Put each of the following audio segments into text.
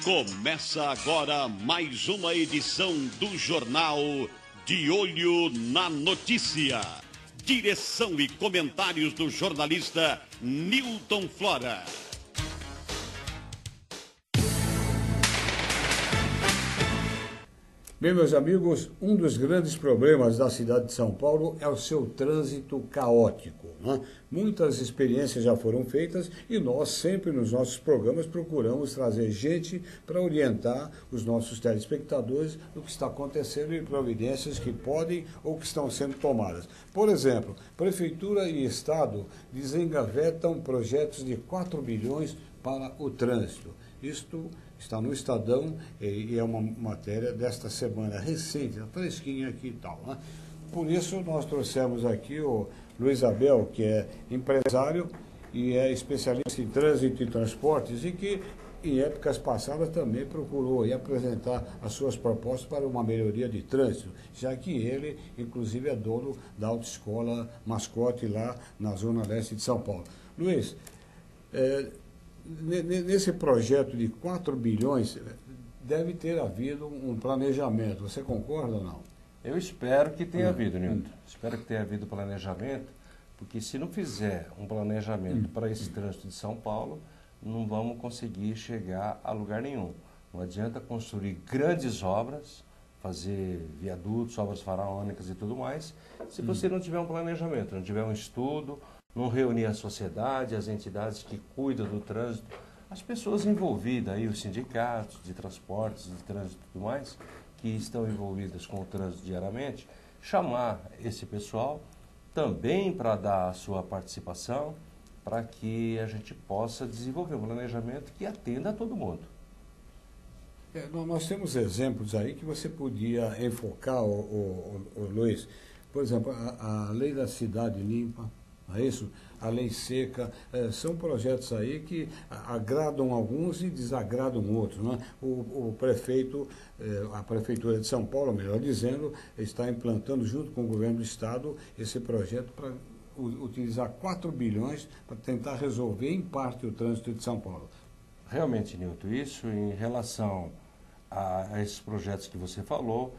Começa agora mais uma edição do Jornal De Olho na Notícia. Direção e comentários do jornalista Newton Flora. Bem, meus amigos, um dos grandes problemas da cidade de São Paulo é o seu trânsito caótico, né? Muitas experiências já foram feitas e nós sempre nos nossos programas procuramos trazer gente para orientar os nossos telespectadores do que está acontecendo e providências que podem ou que estão sendo tomadas. Por exemplo, Prefeitura e Estado desengavetam projetos de 4 bilhões para o trânsito. Isto está no Estadão e é uma matéria desta semana recente, fresquinha aqui e tal, né? Por isso nós trouxemos aqui o Luiz Abel, que é empresário e é especialista em trânsito e transportes e que em épocas passadas também procurou apresentar as suas propostas para uma melhoria de trânsito, já que ele, inclusive, é dono da autoescola Mascote lá na Zona Leste de São Paulo. Luiz, nesse projeto de 4 bilhões, deve ter havido um planejamento. Você concorda ou não? Eu espero que tenha havido, Nilton. Espero que tenha havido planejamento, porque se não fizer um planejamento para esse trânsito de São Paulo, não vamos conseguir chegar a lugar nenhum. Não adianta construir grandes obras, fazer viadutos, obras faraônicas e tudo mais, se você não tiver um planejamento, não tiver um estudo, não reunir a sociedade, as entidades que cuidam do trânsito, as pessoas envolvidas, aí, os sindicatos de transportes, de trânsito e tudo mais, que estão envolvidas com o trânsito diariamente, chamar esse pessoal também para dar a sua participação, para que a gente possa desenvolver um planejamento que atenda a todo mundo. Nós temos exemplos aí que você podia enfocar, Luiz. Por exemplo, a lei da cidade limpa, não é isso? A lei seca, são projetos aí que agradam alguns e desagradam outros, né? O prefeito, a Prefeitura de São Paulo, melhor dizendo, está implantando junto com o governo do Estado esse projeto para utilizar 4 bilhões para tentar resolver em parte o trânsito de São Paulo. Realmente, Nilton, isso em relação a esses projetos que você falou,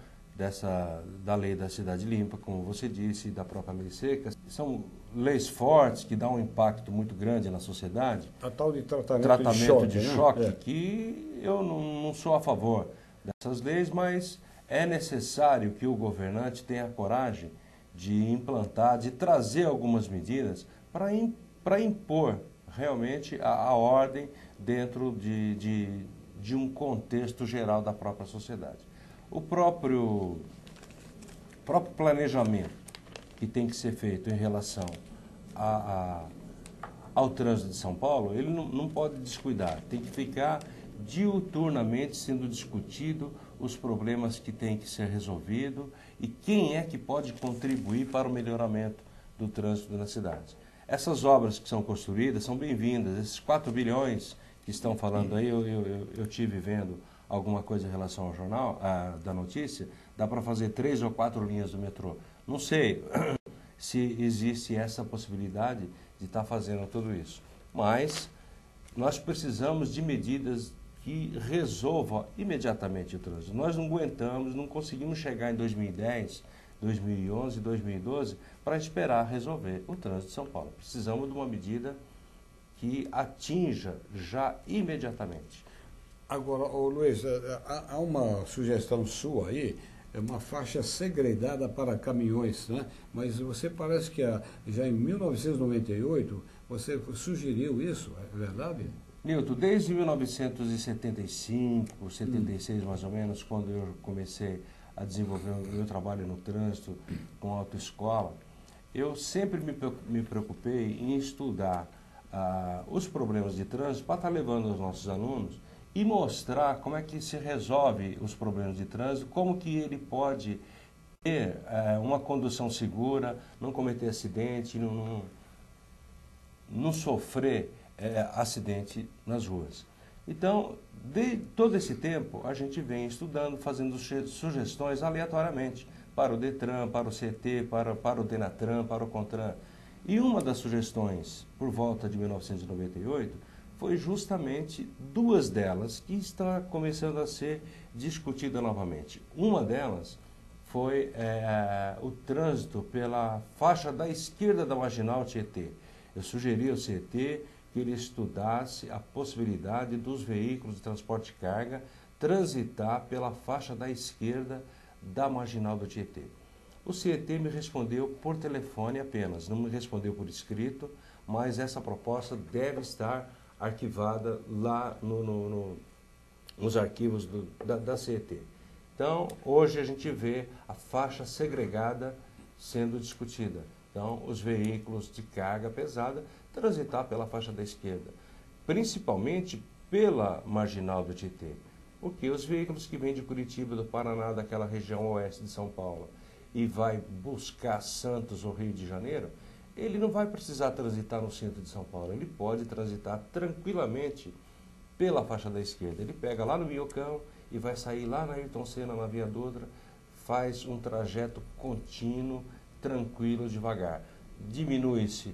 da lei da cidade limpa, como você disse, e da própria lei seca, são leis fortes que dão um impacto muito grande na sociedade. A tal de tratamento de choque, que eu não sou a favor dessas leis, mas é necessário que o governante tenha coragem de implantar, de trazer algumas medidas para impor realmente a ordem dentro de um contexto geral da própria sociedade. O próprio planejamento que tem que ser feito em relação ao trânsito de São Paulo, ele não pode descuidar, tem que ficar diuturnamente sendo discutido os problemas que têm que ser resolvidos e quem é que pode contribuir para o melhoramento do trânsito na cidade. Essas obras que são construídas são bem-vindas, esses 4 bilhões que estão falando aí, eu tive vendo alguma coisa em relação ao jornal, da notícia, dá para fazer 3 ou 4 linhas do metrô. Não sei se existe essa possibilidade de estar fazendo tudo isso, mas nós precisamos de medidas que resolvam imediatamente o trânsito. Nós não aguentamos, não conseguimos chegar em 2010, 2011, 2012 para esperar resolver o trânsito de São Paulo. Precisamos de uma medida que atinja já imediatamente. Agora, Luiz, há uma sugestão sua aí, é uma faixa segredada para caminhões, né? Mas você parece que já em 1998 você sugeriu isso, é verdade? Nilton, desde 1975, 76 mais ou menos, quando eu comecei a desenvolver o meu trabalho no trânsito com autoescola, eu sempre me preocupei em estudar os problemas de trânsito para estar levando aos nossos alunos e mostrar como é que se resolve os problemas de trânsito, como que ele pode ter uma condução segura, não cometer acidente, não sofrer acidente nas ruas. Então, de todo esse tempo, a gente vem estudando, fazendo sugestões aleatoriamente para o DETRAN, para o CT, para o DENATRAN, para o CONTRAN. E uma das sugestões, por volta de 1998, foi justamente duas delas que estão começando a ser discutidas novamente. Uma delas foi o trânsito pela faixa da esquerda da Marginal Tietê. Eu sugeri ao CET que ele estudasse a possibilidade dos veículos de transporte de carga transitar pela faixa da esquerda da Marginal do Tietê. O CET me respondeu por telefone apenas, não me respondeu por escrito, mas essa proposta deve estar arquivada lá nos arquivos da CET. Então, hoje a gente vê a faixa segregada sendo discutida. Então, os veículos de carga pesada transitar pela faixa da esquerda, principalmente pela Marginal do Tietê. Porque os veículos que vêm de Curitiba, do Paraná, daquela região oeste de São Paulo, e vai buscar Santos ou Rio de Janeiro, ele não vai precisar transitar no centro de São Paulo, ele pode transitar tranquilamente pela faixa da esquerda. Ele pega lá no Minhocão e vai sair lá na Ayrton Senna, na Via Dutra, faz um trajeto contínuo, tranquilo, devagar. Diminui-se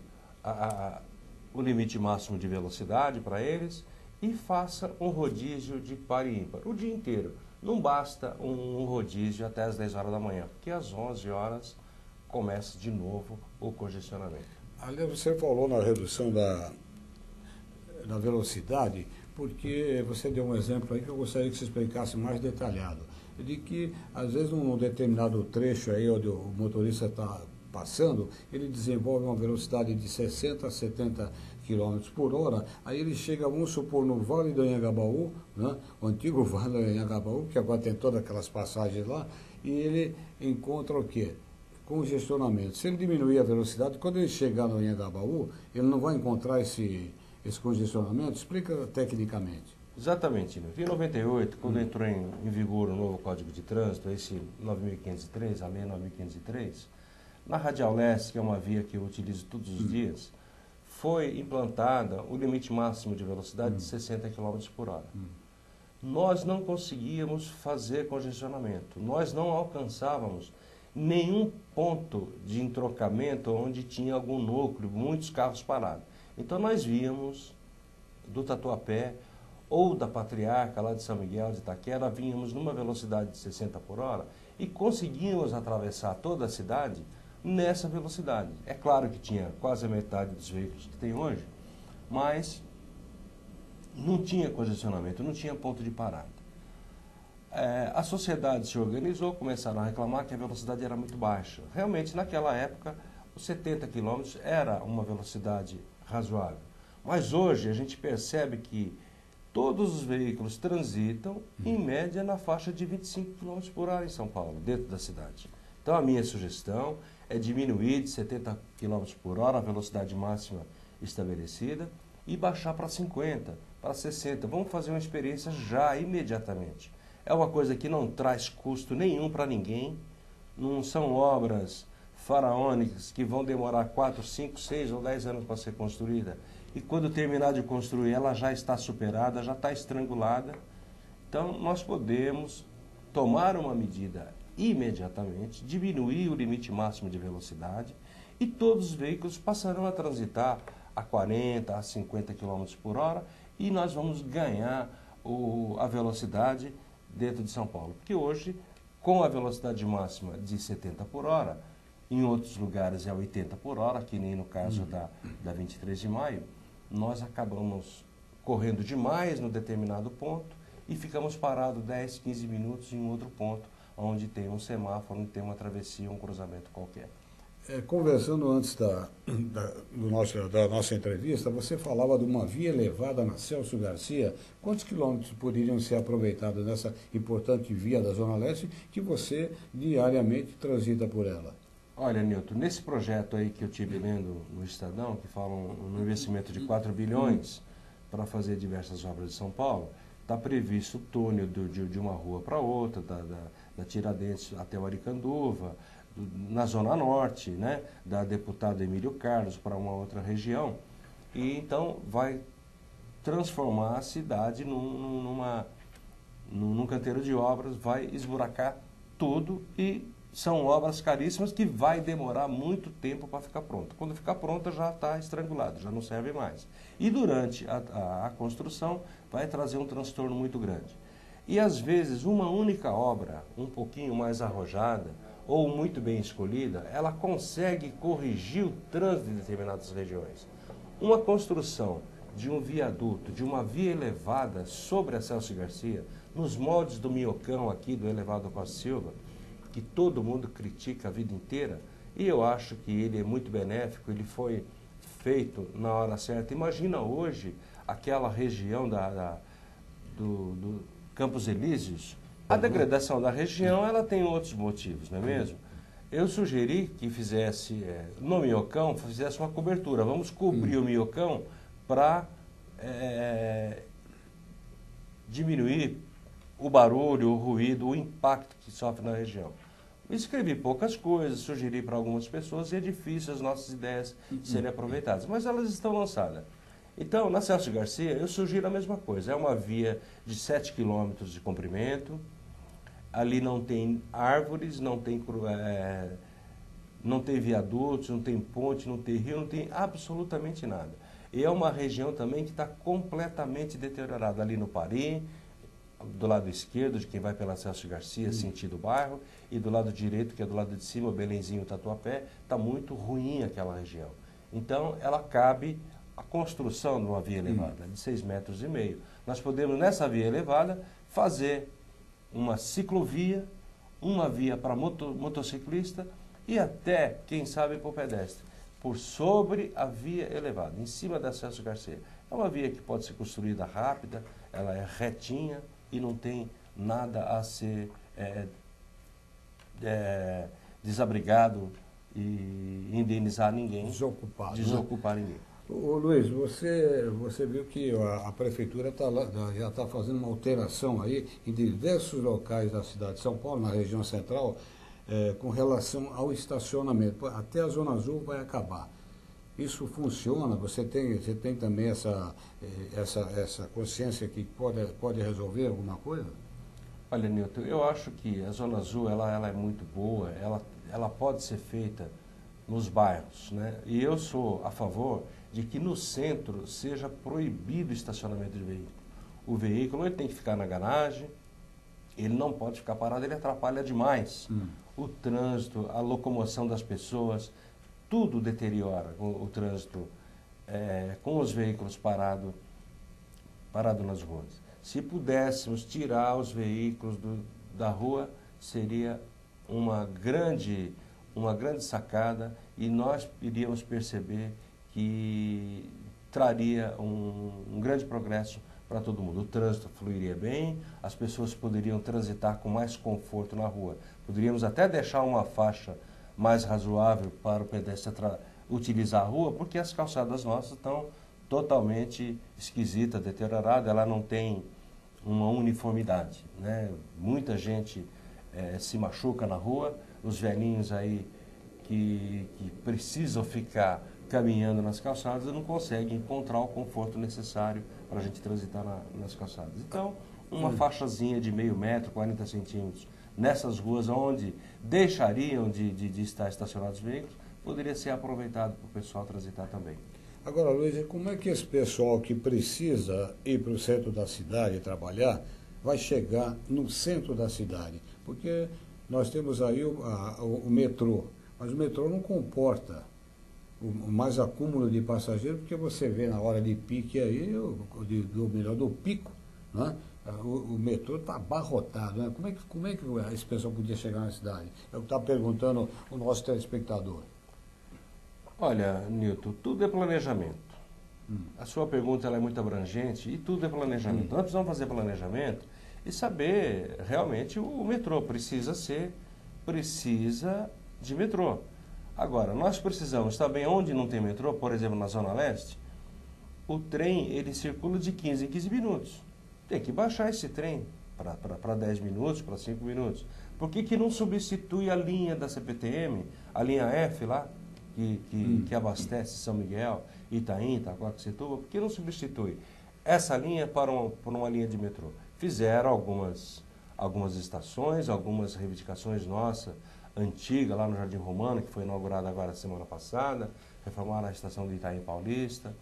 o limite máximo de velocidade para eles e faça um rodízio de par e ímpar o dia inteiro. Não basta um rodízio até as 10 horas da manhã, porque às 11 horas começa de novo o congestionamento. Aliás, você falou na redução da velocidade, porque você deu um exemplo aí que eu gostaria que você explicasse mais detalhado, de que às vezes num determinado trecho aí onde o motorista está passando, ele desenvolve uma velocidade de 60 a 70 km por hora, aí ele chega, vamos supor, no Vale do Anhangabaú, né, o antigo Vale do Anhangabaú, que agora tem todas aquelas passagens lá, e ele encontra o quê? Congestionamento. Se ele diminuir a velocidade, quando ele chegar no Anhangabaú, ele não vai encontrar esse congestionamento? Explica tecnicamente. Exatamente. Em 98, quando entrou em vigor o novo Código de Trânsito, esse 9.503, a Lei 9.503, na Radial Leste, que é uma via que eu utilizo todos os dias, foi implantada o limite máximo de velocidade de 60 km por hora. Nós não conseguíamos fazer congestionamento, nós não alcançávamos nenhum ponto de entrocamento onde tinha algum núcleo, muitos carros parados. Então nós víamos do Tatuapé ou da Patriarca, lá de São Miguel de Itaquera, vínhamos numa velocidade de 60 por hora e conseguíamos atravessar toda a cidade nessa velocidade. É claro que tinha quase a metade dos veículos que tem hoje, mas não tinha congestionamento, não tinha ponto de parada. A sociedade se organizou, começaram a reclamar que a velocidade era muito baixa. Realmente, naquela época, os 70 km era uma velocidade razoável. Mas hoje a gente percebe que todos os veículos transitam, em média, na faixa de 25 km por hora em São Paulo, dentro da cidade. Então, a minha sugestão é diminuir de 70 km por hora a velocidade máxima estabelecida e baixar para 50, para 60. Vamos fazer uma experiência já, imediatamente. É uma coisa que não traz custo nenhum para ninguém, não são obras faraônicas que vão demorar 4, 5, 6 ou 10 anos para ser construída. E quando terminar de construir, ela já está superada, já está estrangulada. Então, nós podemos tomar uma medida imediatamente, diminuir o limite máximo de velocidade e todos os veículos passarão a transitar a 40, a 50 km por hora e nós vamos ganhar a velocidade dentro de São Paulo. Porque hoje, com a velocidade máxima de 70 por hora, em outros lugares é 80 por hora, que nem no caso da 23 de maio, nós acabamos correndo demais no determinado ponto e ficamos parados 10, 15 minutos em outro ponto, onde tem um semáforo, onde tem uma travessia, um cruzamento qualquer. Conversando antes da nossa entrevista, você falava de uma via elevada na Celso Garcia. Quantos quilômetros poderiam ser aproveitados nessa importante via da Zona Leste que você diariamente transita por ela? Olha, Nilton, nesse projeto aí que eu estive lendo no Estadão, que falam um investimento de 4 bilhões para fazer diversas obras de São Paulo, está previsto o túnel de uma rua para outra, da Tiradentes até o Aricanduva, na Zona Norte, né, da deputada Emílio Carlos para uma outra região. E então vai transformar a cidade num canteiro de obras, vai esburacar tudo e são obras caríssimas que vai demorar muito tempo para ficar pronta. Quando ficar pronta já está estrangulado, já não serve mais. E durante a construção vai trazer um transtorno muito grande. E às vezes uma única obra, um pouquinho mais arrojada ou muito bem escolhida, ela consegue corrigir o trânsito de determinadas regiões. Uma construção de um viaduto, de uma via elevada sobre a Celso Garcia, nos moldes do Minhocão aqui, do elevado Costa Silva, que todo mundo critica a vida inteira, e eu acho que ele é muito benéfico, ele foi feito na hora certa. Imagina hoje aquela região do Campos Elíseos. A degradação da região, ela tem outros motivos, não é mesmo? Eu sugeri que fizesse, no Minhocão, fizesse uma cobertura. Vamos cobrir o Minhocão para diminuir o barulho, o ruído, o impacto que sofre na região. Escrevi poucas coisas, sugeri para algumas pessoas e é difícil as nossas ideias serem aproveitadas, mas elas estão lançadas. Então, na Celso Garcia, eu sugiro a mesma coisa. É uma via de 7 quilômetros de comprimento, ali não tem árvores, não tem viadutos, não tem ponte, não tem rio, não tem absolutamente nada. E é uma região também que está completamente deteriorada. Ali no Parim, do lado esquerdo, de quem vai pela Celso Garcia, sentido bairro, e do lado direito, que é do lado de cima, o Belenzinho, Tatuapé, está muito ruim aquela região. Então, ela cabe a construção de uma via elevada, de 6,5 metros. Nós podemos, nessa via elevada, fazer uma ciclovia, uma via para motociclista e até, quem sabe, para o pedestre, por sobre a via elevada, em cima da Celso Garcia. É uma via que pode ser construída rápida, ela é retinha e não tem nada a ser desabrigado e indenizar ninguém. Desocupar ninguém. Ô Luiz, você viu que a prefeitura já está fazendo uma alteração aí em diversos locais da cidade de São Paulo, na região central, com relação ao estacionamento. Até a Zona Azul vai acabar. Isso funciona? Você tem também essa consciência que pode resolver alguma coisa? Olha, Nilton, eu acho que a Zona Azul ela é muito boa, ela pode ser feita nos bairros, né? E eu sou a favor de que no centro seja proibido o estacionamento de veículo. O veículo ele tem que ficar na garagem, ele não pode ficar parado, ele atrapalha demais o trânsito, a locomoção das pessoas, tudo deteriora o trânsito com os veículos parados nas ruas. Se pudéssemos tirar os veículos da rua, seria uma grande sacada e nós iríamos perceber que traria um grande progresso para todo mundo. O trânsito fluiria bem, as pessoas poderiam transitar com mais conforto na rua. Poderíamos até deixar uma faixa mais razoável para o pedestre utilizar a rua, porque as calçadas nossas estão totalmente esquisitas, deterioradas, ela não tem uma uniformidade, né? Muita gente se machuca na rua, os velhinhos aí que precisam ficar caminhando nas calçadas não conseguem encontrar o conforto necessário para a gente transitar nas calçadas. Então, uma faixazinha de meio metro, 40 centímetros, nessas ruas onde deixariam de estar estacionados os veículos, poderia ser aproveitado para o pessoal transitar também. Agora, Luiz, como é que esse pessoal que precisa ir para o centro da cidade trabalhar vai chegar no centro da cidade? Porque nós temos aí o metrô, mas o metrô não comporta o mais acúmulo de passageiros, porque você vê na hora de pique aí, do pico, né? O metrô está abarrotado, né? Como é que esse pessoal podia chegar na cidade? É o que está perguntando o nosso telespectador. Olha, Nilton, tudo é planejamento. A sua pergunta ela é muito abrangente e tudo é planejamento. Nós precisamos fazer planejamento e saber realmente o metrô precisa de metrô. Agora, nós precisamos também, onde não tem metrô, por exemplo, na Zona Leste, o trem ele circula de 15 em 15 minutos. Tem que baixar esse trem para 10 minutos, para 5 minutos. Por que não substitui a linha da CPTM, a linha F lá, que abastece São Miguel, Itaim, Itaquaquecetuba? Por que não substitui essa linha por uma linha de metrô? Fizeram algumas estações, algumas reivindicações nossas antiga lá no Jardim Romano, que foi inaugurada agora semana passada, reformaram a estação de Itaim Paulista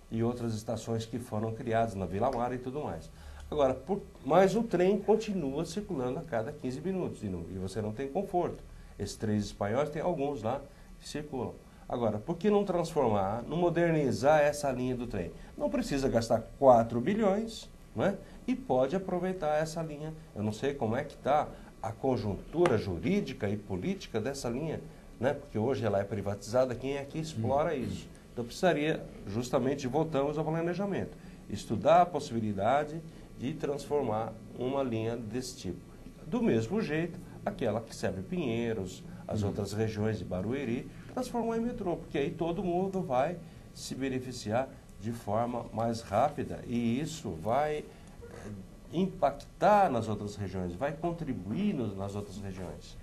e outras estações que foram criadas na Vila Mara e tudo mais. Agora, mas o trem continua circulando a cada 15 minutos e você não tem conforto. Esses trens espanhóis, tem alguns lá que circulam. Agora, por que não transformar, não modernizar essa linha do trem? Não precisa gastar 4 bilhões, não é? E pode aproveitar essa linha. Eu não sei como é que está a conjuntura jurídica e política dessa linha, né? Porque hoje ela é privatizada, quem é que explora isso? Então precisaria, justamente, voltamos ao planejamento, estudar a possibilidade de transformar uma linha desse tipo. Do mesmo jeito, aquela que serve Pinheiros, as outras regiões de Barueri, transformar em metrô, porque aí todo mundo vai se beneficiar de forma mais rápida e isso vai impactar nas outras regiões, vai contribuir nas outras regiões.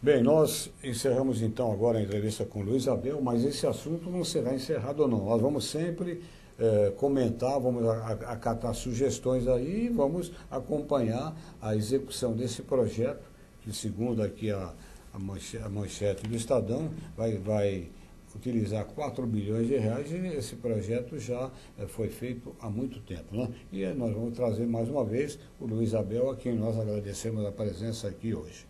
Bem, nós encerramos então agora a entrevista com o Luiz Abel, mas esse assunto não será encerrado não. Nós vamos sempre comentar, vamos acatar sugestões aí e vamos acompanhar a execução desse projeto, que segundo aqui a manchete do Estadão, vai utilizar 4 bilhões de reais e esse projeto já foi feito há muito tempo, né? E nós vamos trazer mais uma vez o Luiz Abel, a quem nós agradecemos a presença aqui hoje.